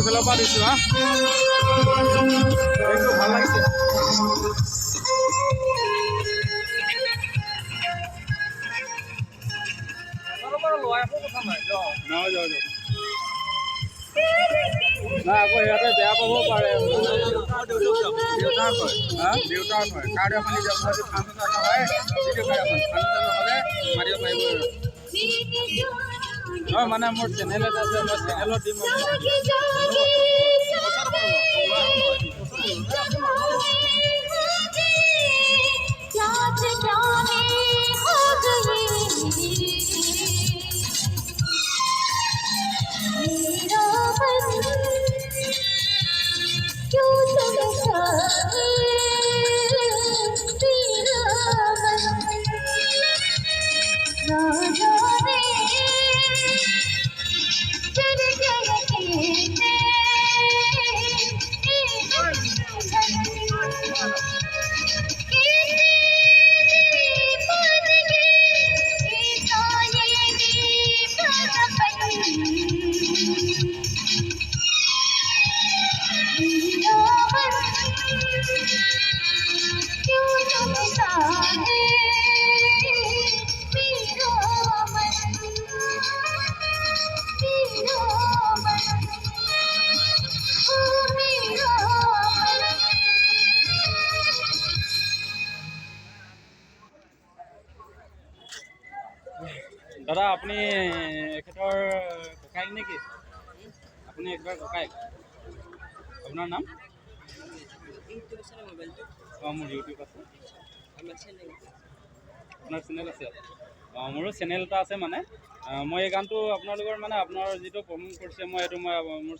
ফালৰ পৰা দিছোঁ হা এইটো ভাল লাগিছে নাই আকৌ সিহঁতে বেয়া পাব পাৰে দেউতাৰ হয় কাৰ্ড এখন যদি ফাংচন হয় ভিডিঅ' কাৰ্ড এখন ফাংচন হ'লে মাৰিব পাৰিব নহয় মানে মোৰ চেনেল এটা আছে মই চেনেলত দিম দাদা আপুনি এখেতৰ ককাইক নেকি আপুনি একবাৰ ককাইক আপোনাৰ নাম অঁ মোৰ ইউটিউব আছে আপোনাৰ চেনেল আছে অঁ মোৰো চেনেল এটা আছে মানে মই এই গানটো আপোনালোকৰ মানে আপোনাৰ যিটো প্ৰমোট কৰিছে মই এইটো মই মোৰ